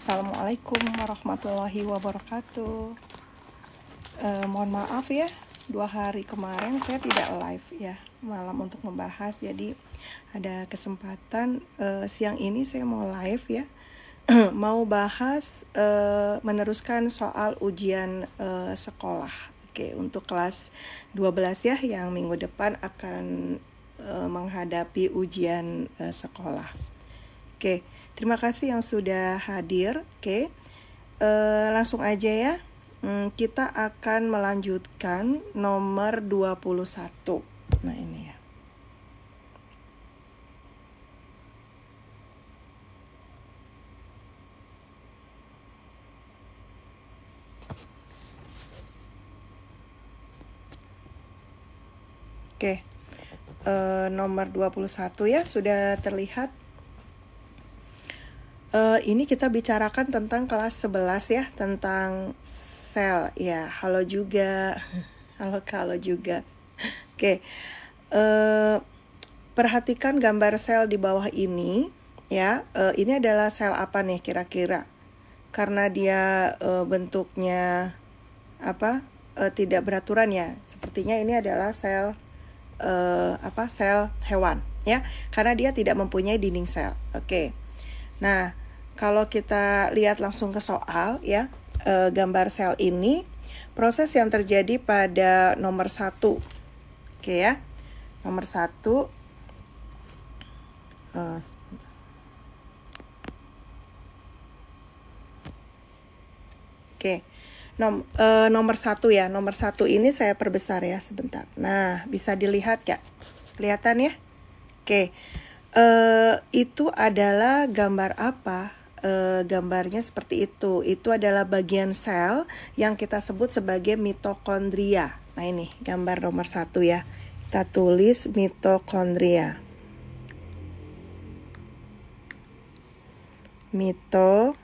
Assalamualaikum warahmatullahi wabarakatuh. Mohon maaf ya, 2 hari kemarin saya tidak live ya, malam untuk membahas. Jadi ada kesempatan siang ini saya mau live ya. Mau bahas meneruskan soal ujian sekolah. Oke, untuk kelas 12 ya, yang minggu depan akan menghadapi ujian sekolah. Oke, terima kasih yang sudah hadir. Oke, langsung aja ya. Kita akan melanjutkan nomor 21. Nah ini ya. Oke, nomor 21 ya, sudah terlihat. Ini kita bicarakan tentang kelas 11 ya, tentang sel ya. Halo juga. Halo juga. Oke. Perhatikan gambar sel di bawah ini ya. Ini adalah sel apa nih kira-kira? Karena dia bentuknya tidak beraturan ya. Sepertinya ini adalah sel sel hewan ya. Karena dia tidak mempunyai dinding sel. Oke. Nah, kalau kita lihat langsung ke soal ya, gambar sel ini, proses yang terjadi pada nomor 1. Oke ya, nomor 1. Oke, nomor 1 ya, nomor 1 ini saya perbesar ya sebentar. Nah, bisa dilihat ya, kelihatan ya? Oke, itu adalah gambar apa? Gambarnya seperti itu. Itu adalah bagian sel yang kita sebut sebagai mitokondria. Nah ini gambar nomor 1 ya. Kita tulis mitokondria. Mitokondria.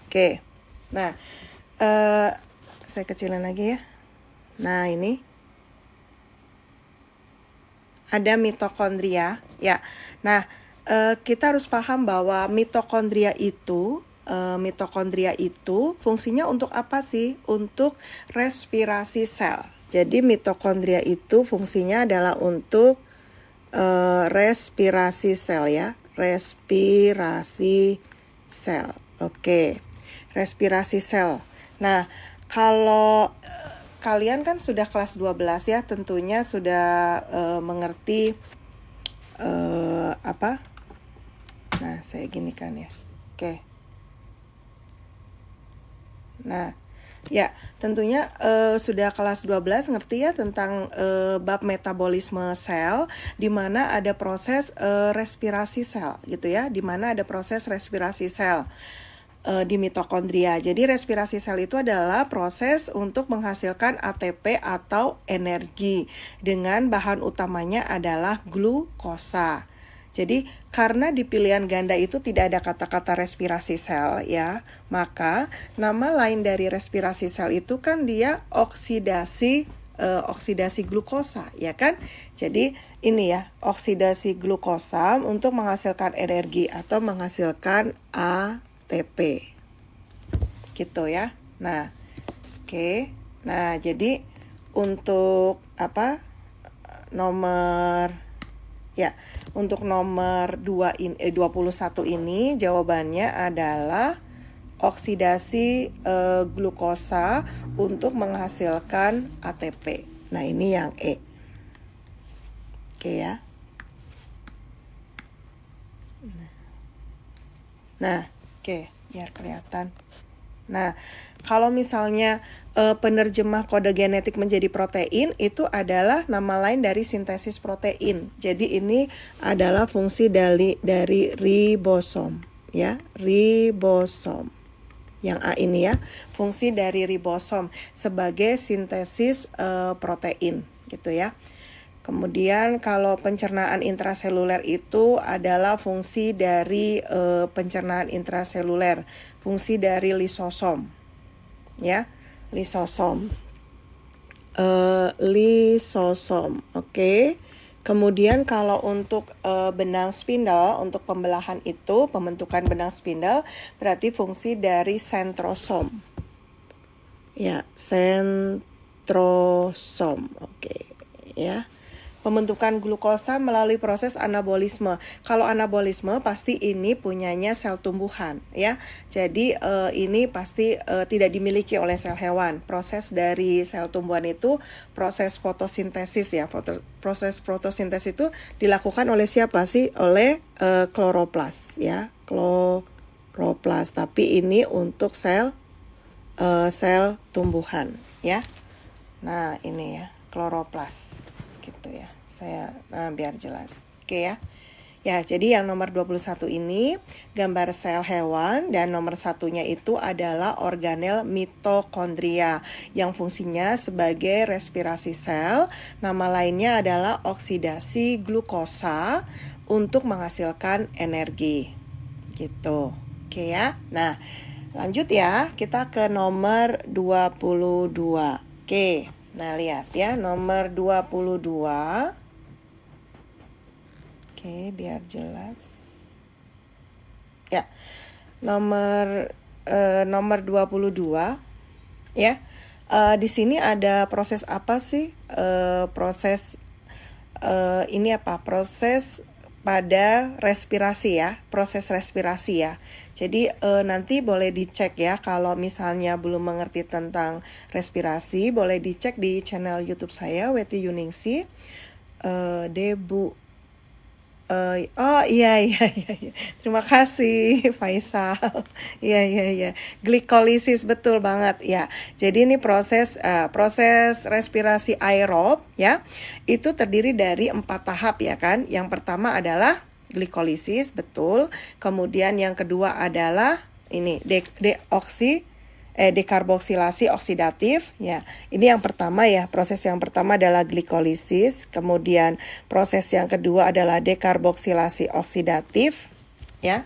Oke. Nah, saya kecilin lagi ya. Nah ini ada mitokondria ya. Nah, kita harus paham bahwa mitokondria itu fungsinya untuk apa sih? Untuk respirasi sel. Jadi mitokondria itu fungsinya adalah untuk respirasi sel ya. Respirasi sel. Oke. Respirasi sel. Nah, kalau kalian kan sudah kelas 12 ya, tentunya sudah mengerti Nah, saya ginikan ya. Oke. Nah, ya, tentunya sudah kelas 12 ngerti ya tentang bab metabolisme sel, di mana ada proses respirasi sel gitu ya, di mana ada proses respirasi sel di mitokondria. Jadi respirasi sel itu adalah proses untuk menghasilkan ATP atau energi dengan bahan utamanya adalah glukosa. Jadi karena di pilihan ganda itu tidak ada kata-kata respirasi sel ya, maka nama lain dari respirasi sel itu kan dia oksidasi glukosa ya kan. Jadi ini ya, oksidasi glukosa untuk menghasilkan energi atau menghasilkan ATP gitu ya. Nah, oke. Nah, jadi untuk untuk nomor 21 ini jawabannya adalah oksidasi glukosa untuk menghasilkan ATP. Nah, ini yang E. Oke ya. Nah, oke, biar kelihatan. Nah, kalau misalnya penerjemah kode genetik menjadi protein, itu adalah nama lain dari sintesis protein. Jadi ini adalah fungsi dari ribosom, ya, ribosom. Yang A ini ya, fungsi dari ribosom sebagai sintesis protein, gitu ya. Kemudian kalau pencernaan intraseluler itu adalah fungsi dari pencernaan intraseluler, fungsi dari lisosom, ya, lisosom, oke. Kemudian kalau untuk benang spindle, untuk pembelahan itu, pembentukan benang spindle, berarti fungsi dari sentrosom. Ya, sentrosom. Oke, ya. Pembentukan glukosa melalui proses anabolisme. Kalau anabolisme pasti ini punyanya sel tumbuhan, ya. Jadi ini pasti tidak dimiliki oleh sel hewan. Proses dari sel tumbuhan itu proses fotosintesis, ya. Proses fotosintesis itu dilakukan oleh siapa sih? Oleh kloroplas, ya. Kloroplas. Tapi ini untuk sel tumbuhan, ya. Nah, ini ya, kloroplas. Gitu ya. Biar jelas. Oke ya. Ya, jadi yang nomor 21 ini gambar sel hewan dan nomor satunya itu adalah organel mitokondria yang fungsinya sebagai respirasi sel. Nama lainnya adalah oksidasi glukosa untuk menghasilkan energi. Gitu. Oke ya. Nah, lanjut ya, kita ke nomor 22. Oke, nah lihat ya, nomor 22. Oke, biar jelas. Ya, nomor 22 ya. Di sini ada proses apa sih? Proses ini apa? Proses pada respirasi ya, proses respirasi ya. Jadi nanti boleh dicek ya, kalau misalnya belum mengerti tentang respirasi, boleh dicek di channel YouTube saya, Weti Yuningsi. Debu. Oh iya. Terima kasih Faisal. Iya. Glikolisis betul banget ya. Jadi ini proses respirasi aerob ya. Itu terdiri dari 4 tahap ya kan. Yang pertama adalah glikolisis, betul. Kemudian yang kedua adalah ini dekarboksilasi oksidatif ya. Ini yang pertama ya, proses yang pertama adalah glikolisis, kemudian proses yang kedua adalah dekarboksilasi oksidatif ya.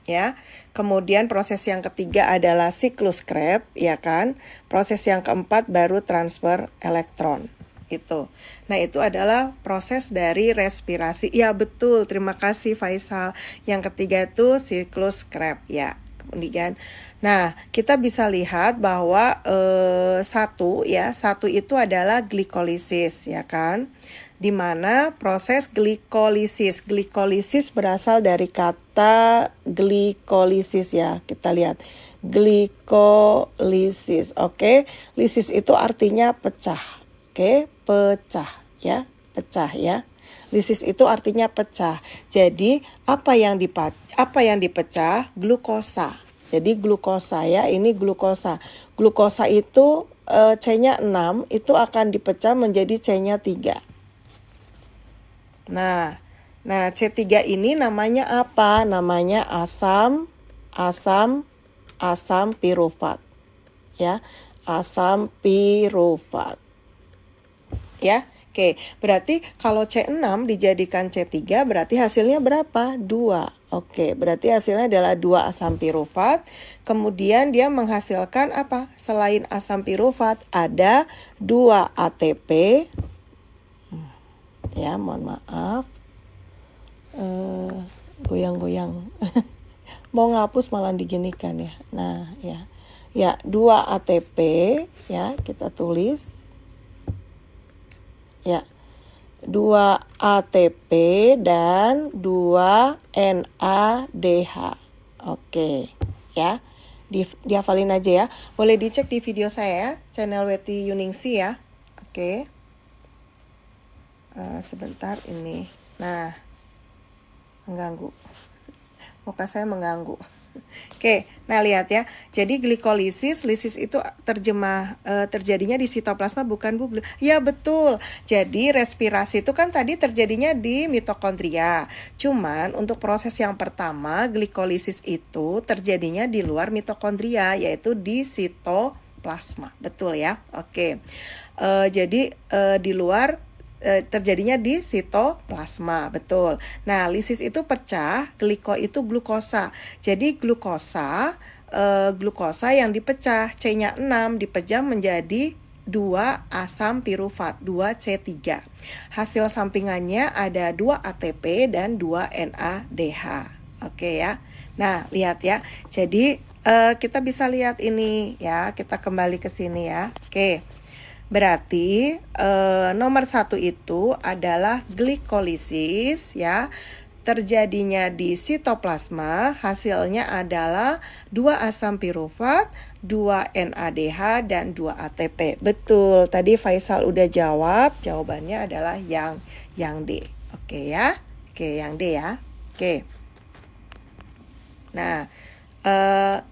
Ya. Kemudian proses yang ketiga adalah siklus Krebs ya kan. Proses yang keempat baru transfer elektron. Itu. Nah, itu adalah proses dari respirasi. Ya, betul. Terima kasih Faisal. Yang ketiga itu siklus Krebs ya. Kemudian, nah kita bisa lihat bahwa satu itu adalah glikolisis ya kan, dimana proses glikolisis berasal dari kata glikolisis ya, kita lihat glikolisis, oke. Lisis itu artinya pecah, oke, pecah ya. Lisis itu artinya pecah. Jadi apa yang dipecah? Glukosa. Jadi glukosa ya, ini glukosa. Glukosa itu C-nya 6 itu akan dipecah menjadi C-nya 3. Nah C3 ini namanya apa? Namanya asam pirufat. Ya, asam pirufat. Ya. Oke, berarti kalau C6 dijadikan C3 berarti hasilnya berapa? 2. Oke, berarti hasilnya adalah 2 asam pirufat. Kemudian dia menghasilkan apa? Selain asam pirufat ada 2 ATP. Ya, mohon maaf. Goyang-goyang. Mau ngapus malah diginikan ya. Nah, ya. Ya, 2 ATP ya, kita tulis. Ya, 2 ATP dan 2 NADH. Oke, ya. Dihafalin aja ya. Boleh dicek di video saya ya, channel Weti Yuningsi ya. Oke. Sebentar ini. Nah, mengganggu. Muka saya mengganggu. Oke, nah lihat ya. Jadi glikolisis, lisis itu terjadinya di sitoplasma bukan Bu? Ya betul. Jadi respirasi itu kan tadi terjadinya di mitokondria. Cuman untuk proses yang pertama, glikolisis itu terjadinya di luar mitokondria, yaitu di sitoplasma. Betul ya? Oke. Jadi di luar terjadinya di sitoplasma, betul. Nah, lisis itu pecah, gliko itu glukosa. Jadi glukosa yang dipecah, C-nya 6 dipecah menjadi 2 asam pirufat, 2C3. Hasil sampingannya ada 2 ATP dan 2 NADH. Oke ya. Nah, lihat ya. Jadi kita bisa lihat ini ya. Kita kembali ke sini ya. Oke. Berarti nomor 1 itu adalah glikolisis ya. Terjadinya di sitoplasma, hasilnya adalah 2 asam pirufat, 2 NADH, dan 2 ATP. Betul, tadi Faisal udah jawab, jawabannya adalah yang D. Oke ya, oke yang D ya. Oke. Nah,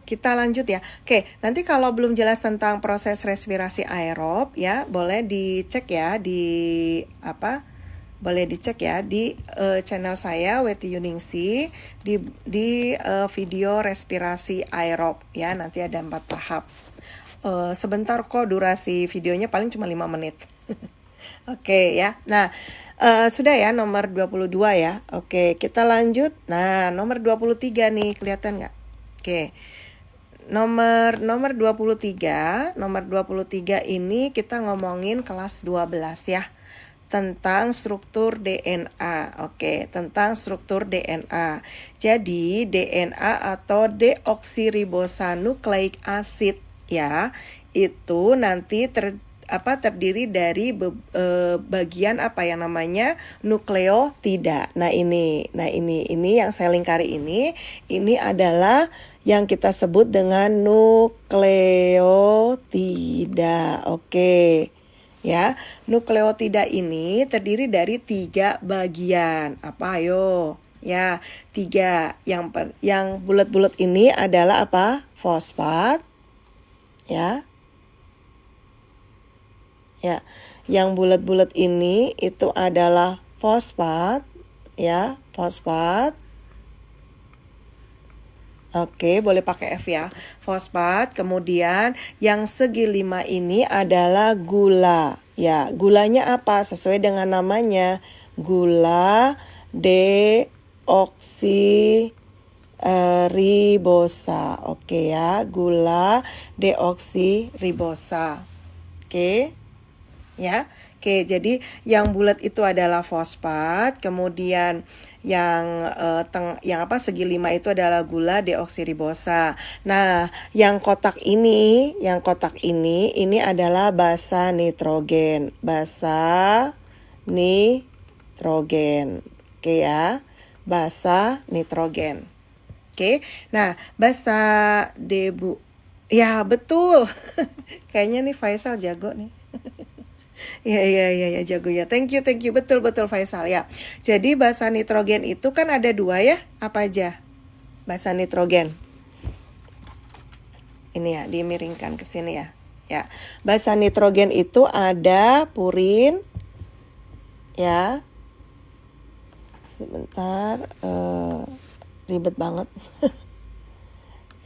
kita lanjut ya. Oke, nanti kalau belum jelas tentang proses respirasi aerob ya, boleh dicek ya boleh dicek ya di channel saya Weti Yuningsi di video respirasi aerob ya, nanti ada 4 tahap. Sebentar kok durasi videonya, paling cuma 5 menit. Oke ya. Nah, sudah ya nomor 22 ya. Oke, kita lanjut. Nah, nomor 23 nih, kelihatan nggak? Oke. Nomor 23 ini kita ngomongin kelas 12 ya. Tentang struktur DNA. Oke, tentang struktur DNA. Jadi DNA atau deoksiribosanoukleik acid ya, itu nanti terdiri dari bagian apa yang namanya nukleotida. Nah ini yang saya lingkari ini adalah yang kita sebut dengan nukleotida. Oke. Ya, nukleotida ini terdiri dari 3 bagian. Apa ayo? Ya, 3. Yang bulat-bulat ini adalah apa? Fosfat. Ya. Ya, yang bulat-bulat ini itu adalah fosfat. Ya, fosfat. Oke, boleh pakai F ya. Fosfat. Kemudian yang segi 5 ini adalah gula. Ya, gulanya apa? Sesuai dengan namanya. Gula deoksiribosa. Oke ya, gula deoksiribosa. Oke. Ya. Oke, jadi yang bulat itu adalah fosfat, kemudian yang segi 5 itu adalah gula deoksiribosa. Nah, yang kotak ini adalah basa nitrogen. Basa nitrogen. Oke ya. Basa nitrogen. Oke. Nah, basa debu. Ya, betul. Kayaknya nih Faisal jago nih. Ya, jago ya. Thank you. Betul Faisal ya. Jadi basa nitrogen itu kan ada 2 ya. Apa aja? Basa nitrogen. Ini ya, dimiringkan ke sini ya. Ya. Basa nitrogen itu ada purin. Ya. Sebentar, ribet banget.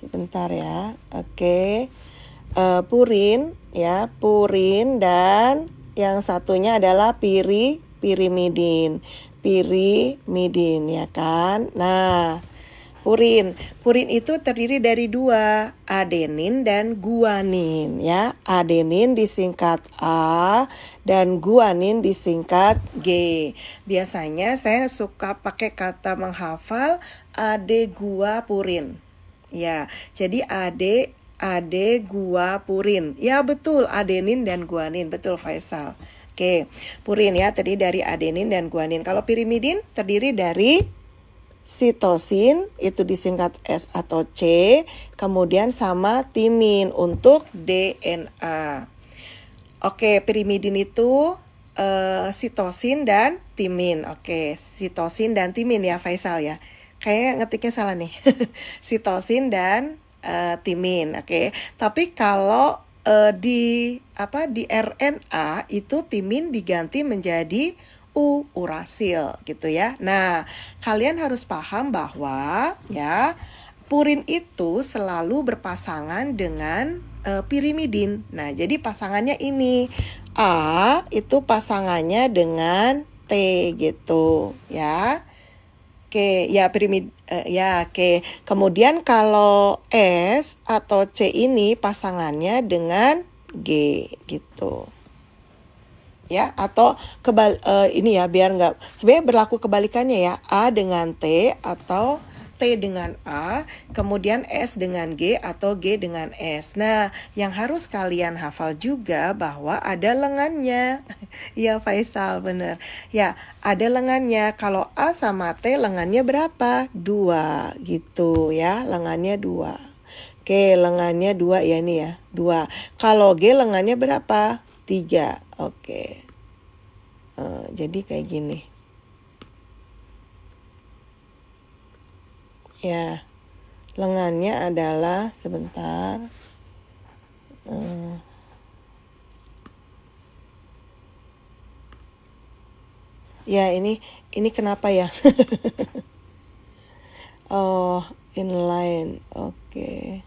Sebentar ya. Oke. Purin ya, purin, dan yang satunya adalah pirimidin ya kan. Nah, purin itu terdiri dari 2, adenin dan guanin ya. Adenin disingkat A dan guanin disingkat G. Biasanya saya suka pakai kata menghafal adeguapurin. Ya, jadi adeguapurin. Ya betul, adenin dan guanin. Betul Faisal. Oke, purin ya terdiri dari adenin dan guanin. Kalau pirimidin terdiri dari sitosin, itu disingkat S atau C, kemudian sama timin untuk DNA. Oke, pirimidin itu sitosin dan timin. Oke, sitosin dan timin ya Faisal ya. Kayaknya ngetiknya salah nih. Sitosin dan timin, oke. Tapi kalau di RNA itu timin diganti menjadi urasil gitu ya. Nah, kalian harus paham bahwa ya purin itu selalu berpasangan dengan pirimidin. Nah, jadi pasangannya ini A itu pasangannya dengan T gitu ya. Oke, ya oke. Kemudian kalau S atau C ini pasangannya dengan G gitu. Ya, atau ini ya biar nggak, sebenarnya berlaku kebalikannya ya, A dengan T atau T dengan A, kemudian S dengan G atau G dengan S. Nah, yang harus kalian hafal juga bahwa ada lengannya. Ya Faisal, bener. Ya, ada lengannya. Kalau A sama T lengannya berapa? 2 gitu ya, lengannya 2. Oke, lengannya 2 ya nih ya, 2. Kalau G lengannya berapa? 3. Oke. Jadi kayak gini. Ya, lengannya adalah sebentar. Ya, ini kenapa ya? Oh, inline. Oke.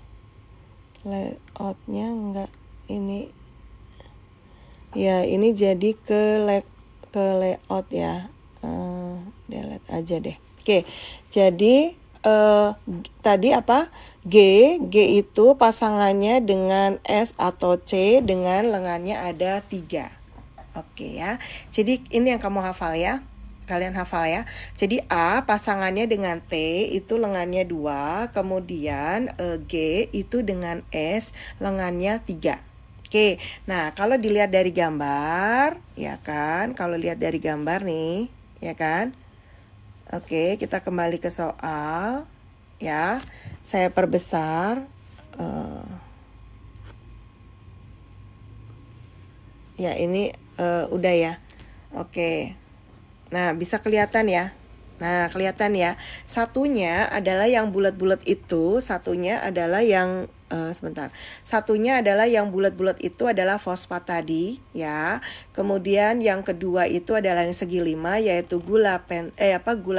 Layoutnya enggak ini. Ya, ini jadi ke layout ya. Delete aja deh. Oke. Jadi tadi apa? G itu pasangannya dengan S atau C dengan lengannya ada 3. Oke ya. Jadi ini yang kamu hafal ya. Kalian hafal ya. Jadi A pasangannya dengan T itu lengannya 2, kemudian G itu dengan S lengannya 3. Oke. Nah, kalau dilihat dari gambar, ya kan? Kalau lihat dari gambar nih, ya kan? Oke, kita kembali ke soal ya. Saya perbesar. Ya, ini udah ya. Oke. Nah, bisa kelihatan ya. Nah, kelihatan ya. Satunya adalah yang bulat-bulat itu, satunya adalah yang sebentar. Satunya adalah yang bulat-bulat itu adalah fosfat tadi, ya. Kemudian yang kedua itu adalah yang segi 5 yaitu gula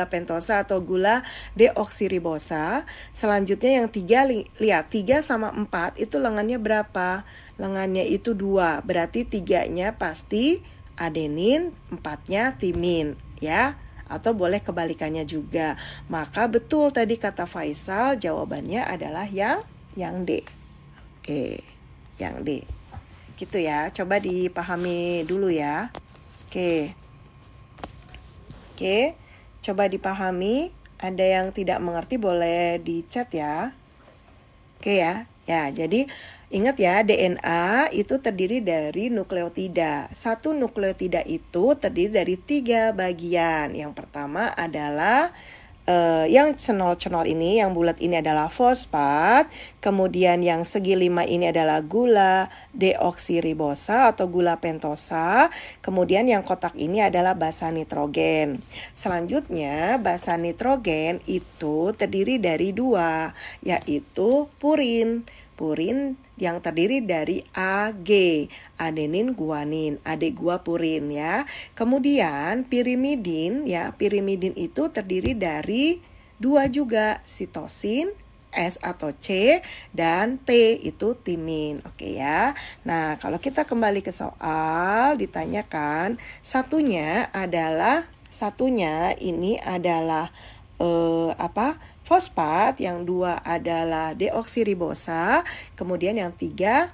pentosa atau gula deoksiribosa. Selanjutnya yang 3 lihat 3 sama 4 itu lengannya berapa? Lengannya itu 2. Berarti 3-nya pasti adenin, 4-nya timin, ya. Atau boleh kebalikannya juga. Maka betul tadi kata Faisal, jawabannya adalah yang D. Oke, yang D. Gitu ya, coba dipahami dulu ya. Oke, coba dipahami. Ada yang tidak mengerti boleh di chat ya. Oke ya. Ya, jadi ingat ya, DNA itu terdiri dari nukleotida. Satu nukleotida itu terdiri dari 3 bagian. Yang pertama adalah yang cenol-cenol ini, yang bulat ini adalah fosfat. Kemudian yang segi 5 ini adalah gula deoksiribosa atau gula pentosa. Kemudian yang kotak ini adalah basa nitrogen. Selanjutnya basa nitrogen itu terdiri dari 2, yaitu purin. Purin yang terdiri dari AG, adenin guanin, adik gua purin ya. Kemudian pirimidin ya, pirimidin itu terdiri dari 2 juga, sitosin, S atau C, dan T itu timin. Oke ya. Nah, kalau kita kembali ke soal, ditanyakan satunya ini adalah fosfat, yang 2 adalah deoksiribosa, kemudian yang 3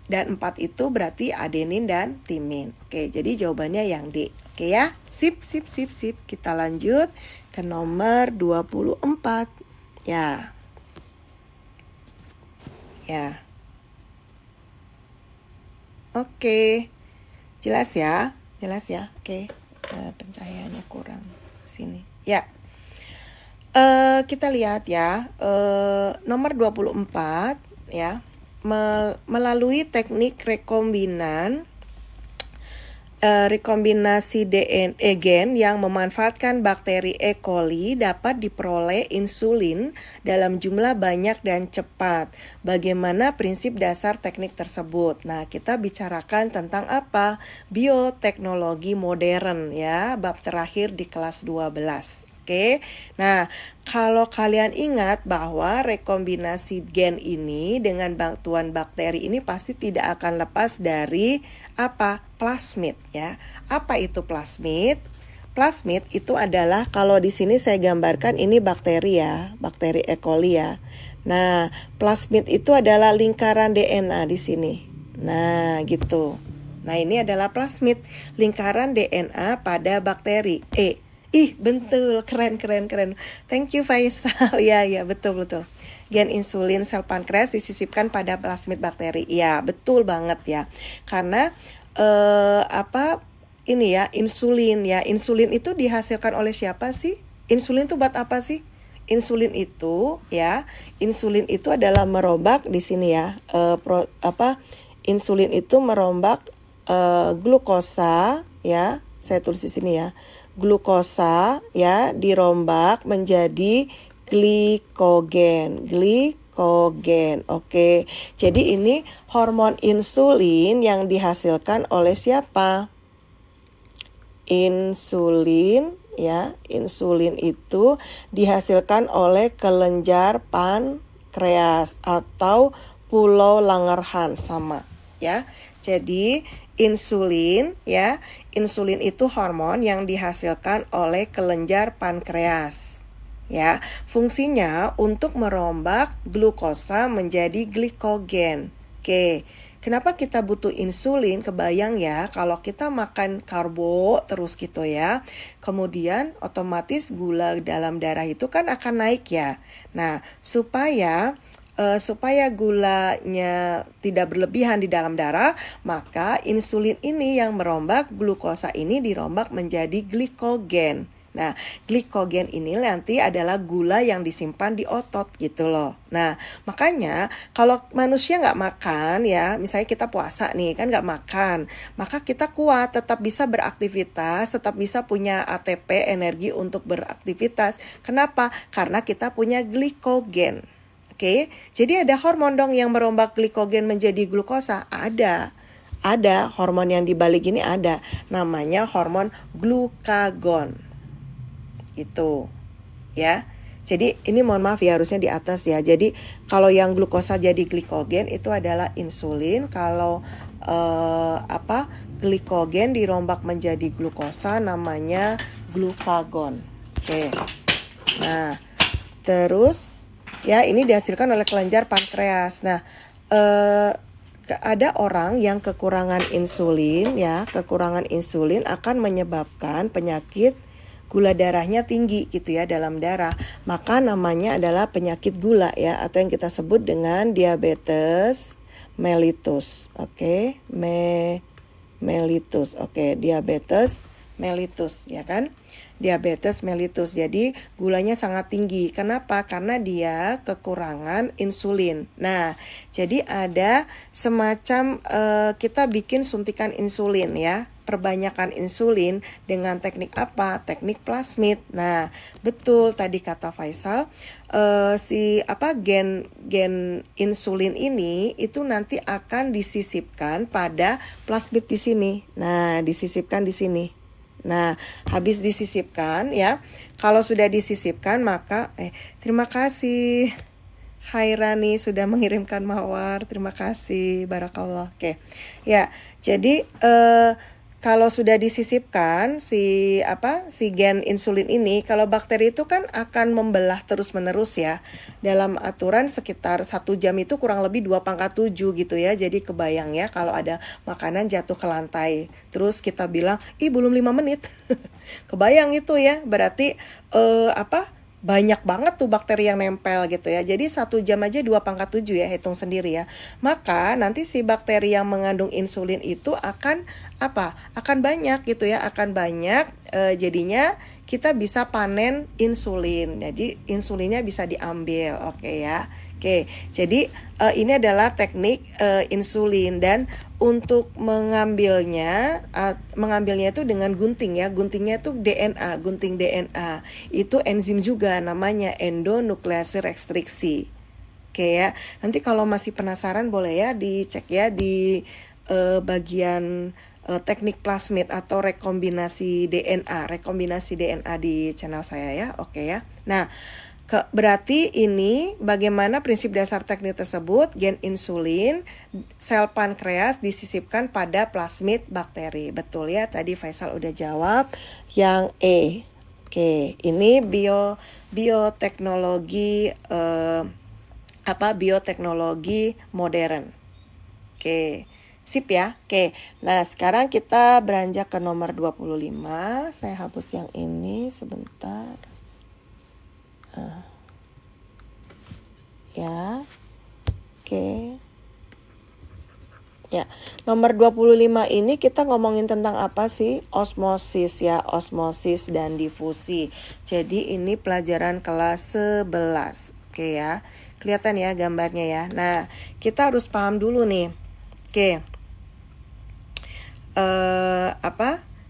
dan 4 itu berarti adenin dan timin. Oke, jadi jawabannya yang D. Oke ya, sip. Kita lanjut ke nomor 24. Ya. Oke, jelas ya. Oke, pencahayaannya kurang sini. Ya. Kita lihat ya, nomor 24 ya, melalui teknik rekombinasi DNA gen yang memanfaatkan bakteri E. coli dapat diperoleh insulin dalam jumlah banyak dan cepat. Bagaimana prinsip dasar teknik tersebut? Nah, kita bicarakan tentang apa? Bioteknologi modern ya, bab terakhir di kelas 12. Oke, nah kalau kalian ingat bahwa rekombinasi gen ini dengan bantuan bakteri ini pasti tidak akan lepas dari apa? Plasmid ya. Apa itu plasmid? Plasmid itu adalah, kalau di sini saya gambarkan ini bakteri ya, bakteri E. coli ya. Nah, plasmid itu adalah lingkaran DNA di sini. Nah, gitu. Nah, ini adalah plasmid, lingkaran DNA pada bakteri. Ih, betul, keren. Thank you Faisal. Ya, betul. Gen insulin sel pankreas disisipkan pada plasmid bakteri. Ya, betul banget ya. Karena ini ya, insulin ya. Insulin itu dihasilkan oleh siapa sih? Insulin itu buat apa sih? Insulin itu adalah merombak di sini ya. Insulin itu merombak glukosa ya. Saya tulis di sini ya. Glukosa ya dirombak menjadi glikogen. Oke. Jadi ini hormon insulin yang dihasilkan oleh siapa? Insulin ya. Insulin itu dihasilkan oleh kelenjar pankreas atau pulau Langerhans sama ya. Jadi insulin ya, insulin itu hormon yang dihasilkan oleh kelenjar pankreas. Ya, fungsinya untuk merombak glukosa menjadi glikogen. Oke. Kenapa kita butuh insulin? Kebayang ya, kalau kita makan karbo terus gitu ya, kemudian otomatis gula dalam darah itu kan akan naik ya. Nah, supaya gulanya tidak berlebihan di dalam darah, maka insulin ini yang merombak glukosa ini dirombak menjadi glikogen. Nah, glikogen ini nanti adalah gula yang disimpan di otot gitu loh. Nah, makanya kalau manusia nggak makan ya, misalnya kita puasa nih kan nggak makan, maka kita kuat, tetap bisa beraktivitas, tetap bisa punya ATP, energi untuk beraktivitas. Kenapa? Karena kita punya glikogen. Oke, jadi ada hormon dong yang merombak glikogen menjadi glukosa. Ada hormon yang dibalik ini ada. Namanya hormon glukagon. Gitu. Ya. Jadi ini mohon maaf ya, harusnya di atas ya. Jadi kalau yang glukosa jadi glikogen itu adalah insulin. Kalau glikogen dirombak menjadi glukosa namanya glukagon. Oke. Nah, terus ya, ini dihasilkan oleh kelenjar pankreas. Nah, ada orang yang kekurangan insulin ya, kekurangan insulin akan menyebabkan penyakit gula darahnya tinggi gitu ya dalam darah. Maka namanya adalah penyakit gula ya, atau yang kita sebut dengan diabetes mellitus. Oke, mellitus. Oke, diabetes mellitus ya kan? Diabetes mellitus. Jadi gulanya sangat tinggi. Kenapa? Karena dia kekurangan insulin. Nah, jadi ada semacam kita bikin suntikan insulin ya. Perbanyakan insulin dengan teknik apa? Teknik plasmid. Nah, betul tadi kata Faisal, gen insulin ini itu nanti akan disisipkan pada plasmid di sini. Nah, disisipkan di sini. Nah, habis disisipkan ya. Kalau sudah disisipkan maka terima kasih Hairani sudah mengirimkan mawar. Terima kasih, barakallah. Oke. Ya, jadi kalau sudah disisipkan si gen insulin ini, kalau bakteri itu kan akan membelah terus-menerus ya. Dalam aturan sekitar 1 jam itu kurang lebih 2/7 gitu ya. Jadi kebayang ya kalau ada makanan jatuh ke lantai. Terus kita bilang, belum 5 menit. Kebayang itu ya. Berarti banyak banget tuh bakteri yang nempel gitu ya. Jadi 1 jam aja 2/7 ya, hitung sendiri ya. Maka nanti si bakteri yang mengandung insulin itu akan banyak gitu ya, akan banyak. Jadinya kita bisa panen insulin. Jadi insulinnya bisa diambil. Oke ya. Oke. Jadi ini adalah teknik insulin, dan untuk mengambilnya itu dengan gunting ya. Guntingnya itu DNA, gunting DNA. Itu enzim juga namanya endonuklease restriksi. Oke ya. Nanti kalau masih penasaran boleh ya dicek ya di bagian teknik plasmid atau rekombinasi DNA di channel saya ya. Oke ya. Nah, berarti ini bagaimana prinsip dasar teknik tersebut? Gen insulin sel pankreas disisipkan pada plasmid bakteri. Betul ya, tadi Faisal udah jawab yang E. Oke, ini bioteknologi bioteknologi modern. Oke. Sip ya. Oke. Nah, sekarang kita beranjak ke nomor 25. Saya hapus yang ini sebentar. Ya. Oke. Ya, nomor 25 ini kita ngomongin tentang apa sih? Osmosis ya, osmosis dan difusi. Jadi ini pelajaran kelas 11. Oke ya. Kelihatan ya gambarnya ya. Nah, kita harus paham dulu nih. Oke.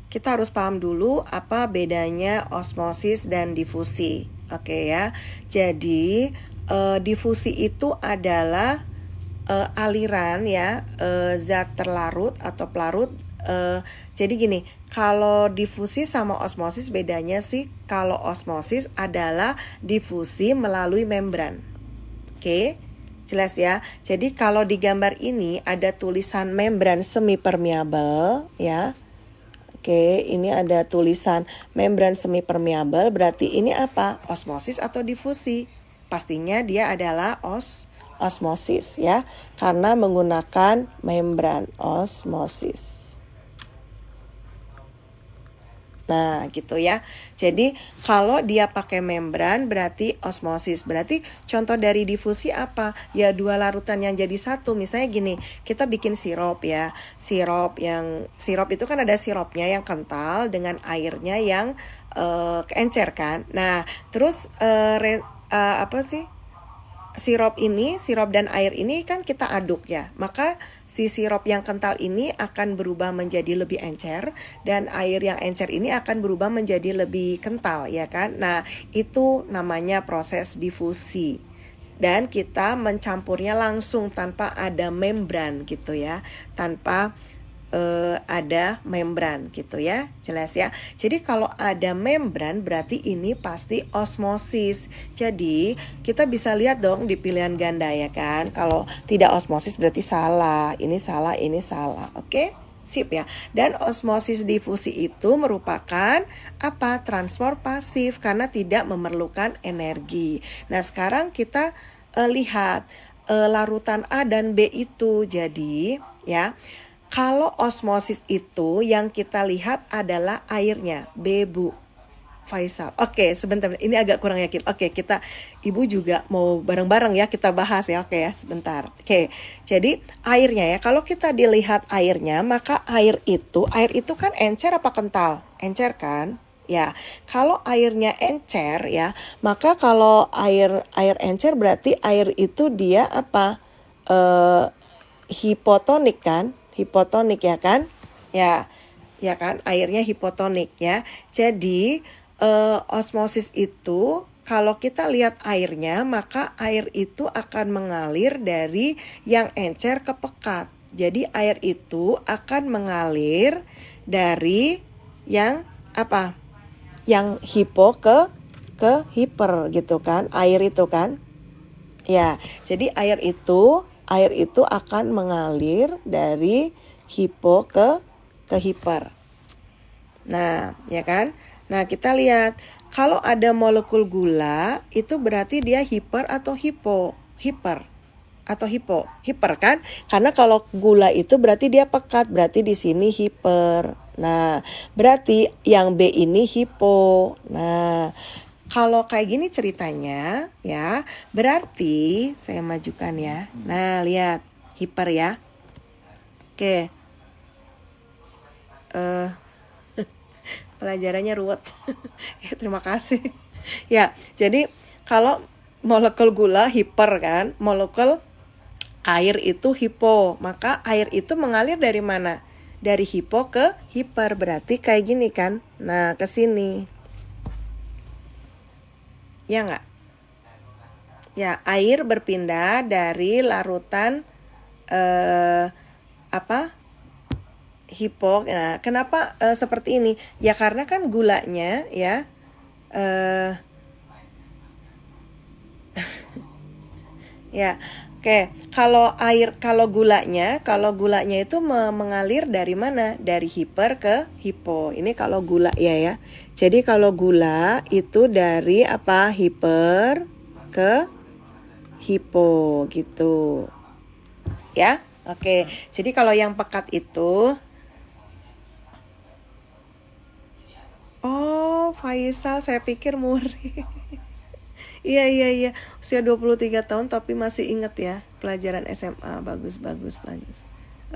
Kita harus paham dulu apa bedanya osmosis dan difusi. Oke ya. Jadi difusi itu adalah aliran ya, zat terlarut atau pelarut. Jadi gini, kalau difusi sama osmosis bedanya sih, kalau osmosis adalah difusi melalui membran. Oke, jelas ya. Jadi kalau di gambar ini ada tulisan membran semi permeabel ya. Oke, ini ada tulisan membran semi permeabel, berarti ini apa? Osmosis atau difusi? Pastinya dia adalah osmosis ya, karena menggunakan membran, osmosis. Nah gitu ya. Jadi kalau dia pakai membran berarti osmosis. Berarti contoh dari difusi apa? Ya dua larutan yang jadi satu. Misalnya gini, kita bikin sirup ya. Sirup itu kan ada sirupnya yang kental dengan airnya yang keencer kan. Nah terus sirup dan air ini kan kita aduk ya. Maka si sirup yang kental ini akan berubah menjadi lebih encer dan air yang encer ini akan berubah menjadi lebih kental ya kan. Nah, itu namanya proses difusi. Dan kita mencampurnya langsung tanpa ada membran gitu ya. Tanpa ada membran gitu ya, jelas ya. Jadi kalau ada membran berarti ini pasti osmosis. Jadi kita bisa lihat dong di pilihan ganda ya kan. Kalau tidak osmosis berarti salah, ini salah, ini salah. Oke? Sip ya. Dan osmosis difusi itu merupakan apa? Transfer pasif karena tidak memerlukan energi. Nah sekarang kita lihat larutan A dan B itu. Jadi ya, kalau osmosis itu yang kita lihat adalah airnya, Bu Faisal. Oke, sebentar, ini agak kurang yakin. Oke, Ibu juga mau bareng-bareng ya kita bahas ya. Oke ya, sebentar. Oke, jadi airnya ya, kalau kita dilihat airnya, maka air itu kan encer apa kental? Encer kan? Ya, kalau airnya encer ya, maka kalau air encer berarti air itu dia apa? Hipotonik kan? Hipotonik ya kan? Ya kan, airnya hipotonik ya. Jadi osmosis itu kalau kita lihat airnya, maka air itu akan mengalir dari yang encer ke pekat. Jadi air itu akan mengalir dari yang apa? Yang hipo ke hiper gitu kan? Air itu kan? Ya, jadi air itu akan mengalir dari hipo ke hiper. Nah, ya kan? Nah, kita lihat kalau ada molekul gula itu berarti dia hiper atau hipo? Hiper atau hipo? Hiper kan? Karena kalau gula itu berarti dia pekat, berarti di sini hiper. Nah, berarti yang B ini hipo. Nah, kalau kayak gini ceritanya ya, berarti saya majukan ya. Nah, lihat hiper ya. Oke. Pelajarannya ruwet. Ya, terima kasih. Ya, jadi kalau molekul gula hiper kan, molekul air itu hipo, maka air itu mengalir dari mana? Dari hipo ke hiper, berarti kayak gini kan. Nah, ke sini. Ya nggak? Ya, air berpindah dari larutan hipo. Nah, kenapa seperti ini? Ya karena kan gulanya ya ya. Oke, kalau gulanya itu mengalir dari mana? Dari hiper ke hipo. Ini kalau gula ya. Jadi kalau gula itu dari apa? Hiper ke hipo gitu. Ya. Oke, jadi kalau yang pekat itu, oh Faisal, saya pikir Muri. Iya, iya, iya, usia 23 tahun tapi masih inget ya pelajaran SMA, bagus, bagus, bagus.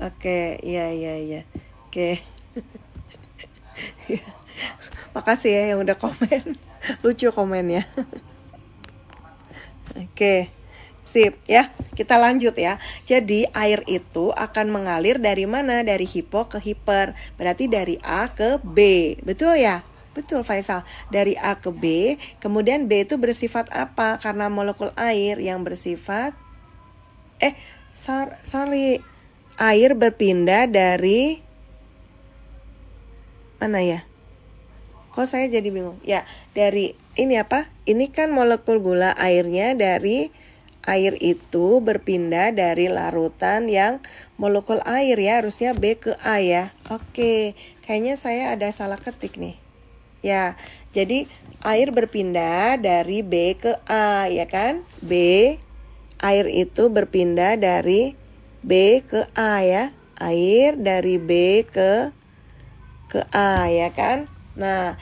Oke, iya, iya, iya. Oke, makasih ya yang udah komen. Lucu komennya. Oke, sip ya. Kita lanjut ya. Jadi air itu akan mengalir dari mana? Dari hipo ke hiper. Berarti dari A ke B. Betul ya? Betul Faisal. Dari A ke B, kemudian B itu bersifat apa? Karena molekul air yang bersifat sorry. Air berpindah dari mana ya? Kok saya jadi bingung? Ya, dari ini apa? Ini kan molekul gula, airnya dari air itu berpindah dari larutan yang molekul air ya, harusnya B ke A ya. Oke, kayaknya saya ada salah ketik nih. Ya, jadi air berpindah dari B ke A ya kan? Air itu berpindah dari B ke A ya. Air dari B ke A ya kan? Nah,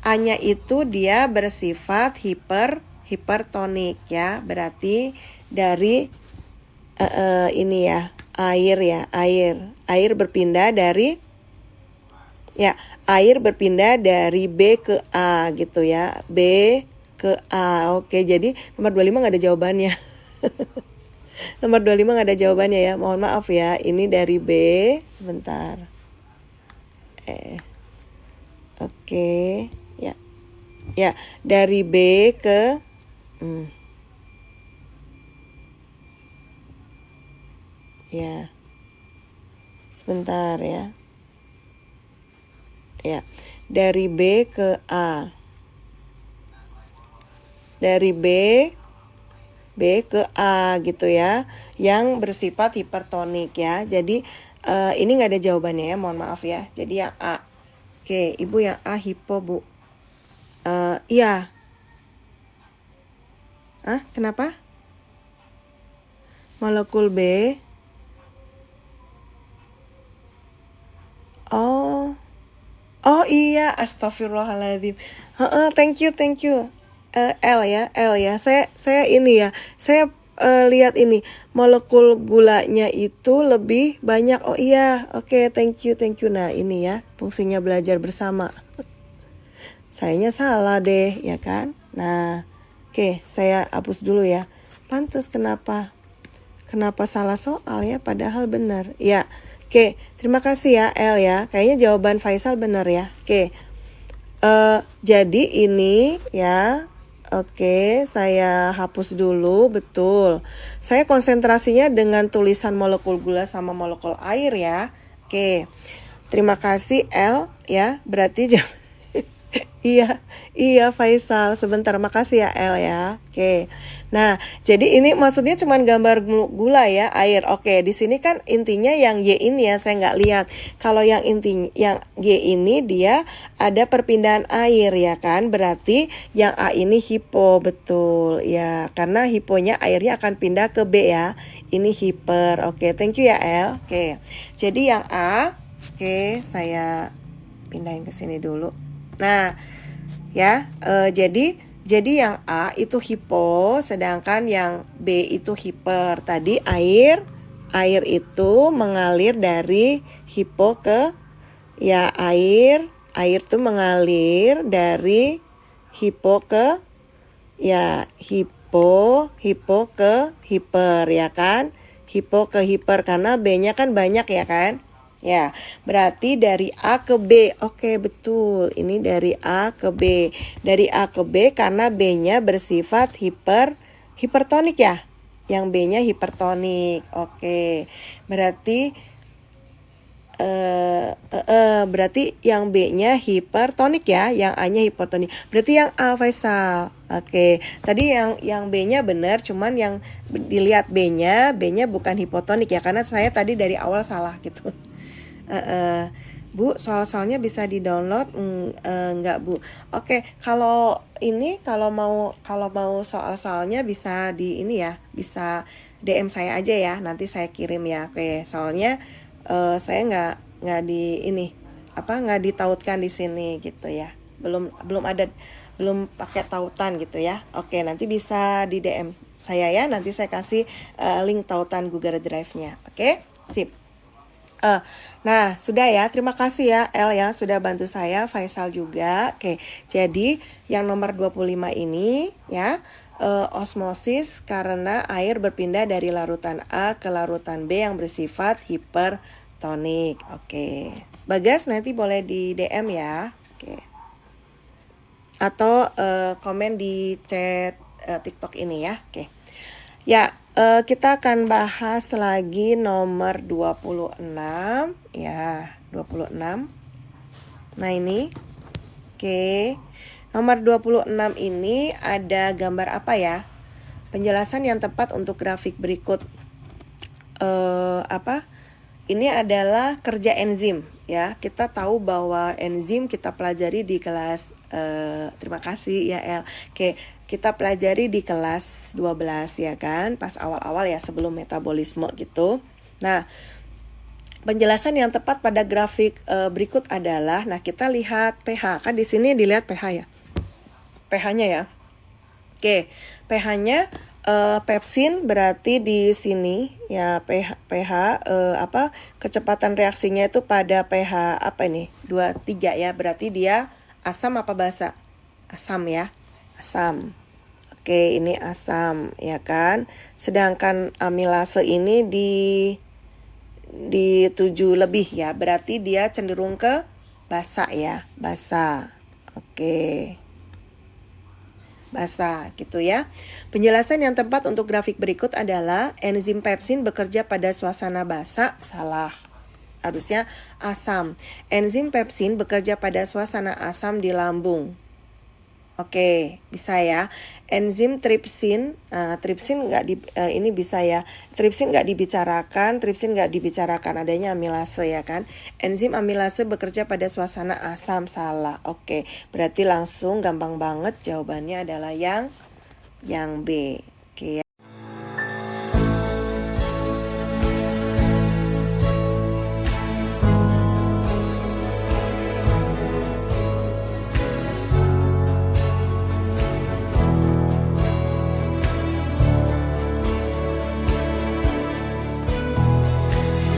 A-nya itu dia bersifat hipertonik ya. Berarti dari ini ya, air berpindah dari air berpindah dari B ke A gitu ya. B ke A. Oke, jadi nomor 25 nggak ada jawabannya. Nomor 25 nggak ada jawabannya ya. Mohon maaf ya. Ini dari B. Sebentar. Oke, ya. Ya, dari B ke ya. Sebentar ya. Ya, dari B ke A. Dari B ke A gitu ya, yang bersifat hipertonik ya. Jadi ini nggak ada jawabannya ya, mohon maaf ya. Jadi yang A. Oke, ibu yang A hipo bu. Iya. Kenapa? Molekul B. Oh iya, astagfirullahaladzim. Thank you. L ya. Saya ini ya. Saya lihat ini molekul gulanya itu lebih banyak. Oh iya, oke, thank you. Nah ini ya fungsinya belajar bersama. Sayanya salah deh, ya kan? Nah, oke, saya hapus dulu ya. Pantes kenapa salah soal ya, padahal benar. Ya, oke, terima kasih ya L ya. Kayaknya jawaban Faisal benar ya. Oke, jadi ini ya. Oke, saya hapus dulu, betul. Saya konsentrasinya dengan tulisan molekul gula sama molekul air ya. Oke, terima kasih L ya. Berarti iya Faisal. Sebentar, makasih ya El ya. Oke. Nah, jadi ini maksudnya cuma gambar gula ya, air. Oke, di sini kan intinya yang Y ini ya, saya nggak lihat. Kalau yang yang Y ini dia ada perpindahan air ya kan. Berarti yang A ini hipo, betul ya. Karena hiponya airnya akan pindah ke B ya. Ini hiper. Oke, thank you ya El. Oke. Jadi yang A, oke, saya pindahin ke sini dulu. Nah, ya, jadi yang A itu hipo, sedangkan yang B itu hiper. Tadi air itu mengalir dari hipo ke ya air itu mengalir dari hipo ke ya hipo ke hiper ya kan? Hipo ke hiper karena B-nya kan banyak ya kan? Ya, berarti dari A ke B. Oke, betul. Ini dari A ke B. Dari A ke B karena B-nya bersifat hipertonik ya. Yang B-nya hipertonik. Oke. Berarti berarti yang B-nya hipertonik ya, yang A-nya hipertonik. Berarti yang A Faisal. Oke. Tadi yang B-nya benar, cuman yang dilihat B-nya bukan hipotonik ya, karena saya tadi dari awal salah gitu. Bu, soal-soalnya bisa di-download? Enggak, Bu. Oke, kalau mau soal-soalnya bisa di ini ya, bisa DM saya aja ya, nanti saya kirim ya. Oke, soalnya saya nggak di ini nggak ditautkan di sini gitu ya. Belum pakai tautan gitu ya. Oke, nanti bisa di DM saya ya. Nanti saya kasih link tautan Google Drive-nya. Oke, sip. Nah, sudah ya. Terima kasih ya El ya sudah bantu saya, Faisal juga. Oke. Jadi, yang nomor 25 ini ya, osmosis karena air berpindah dari larutan A ke larutan B yang bersifat hipertonik. Oke. Bagas nanti boleh di DM ya. Oke. Atau komen di chat TikTok ini ya. Oke. Ya, kita akan bahas lagi nomor 26 ya, 26. Nah, ini. Oke. Nomor 26 ini ada gambar apa ya? Penjelasan yang tepat untuk grafik berikut. Ini adalah kerja enzim ya. Kita tahu bahwa enzim kita pelajari di kelas terima kasih ya El. Oke, kita pelajari di kelas 12 ya kan, pas awal-awal ya sebelum metabolisme gitu. Nah, penjelasan yang tepat pada grafik berikut adalah, nah kita lihat pH, kan di sini dilihat pH ya. pH-nya ya. Oke, pH-nya pepsin berarti di sini ya pH kecepatan reaksinya itu pada pH 23 ya, berarti dia asam apa basa? Asam ya. Asam. Oke, ini asam ya kan. Sedangkan amilase ini di 7 lebih ya. Berarti dia cenderung ke basa ya, basa. Oke. Basa gitu ya. Penjelasan yang tepat untuk grafik berikut adalah enzim pepsin bekerja pada suasana basa. Salah. Harusnya asam. Enzim pepsin bekerja pada suasana asam di lambung. Oke, bisa ya. Enzim tripsin, tripsin ini bisa ya. Tripsin nggak dibicarakan, adanya amilase ya kan. Enzim amilase bekerja pada suasana asam, salah. Oke, berarti langsung gampang banget jawabannya adalah yang B. Oke ya.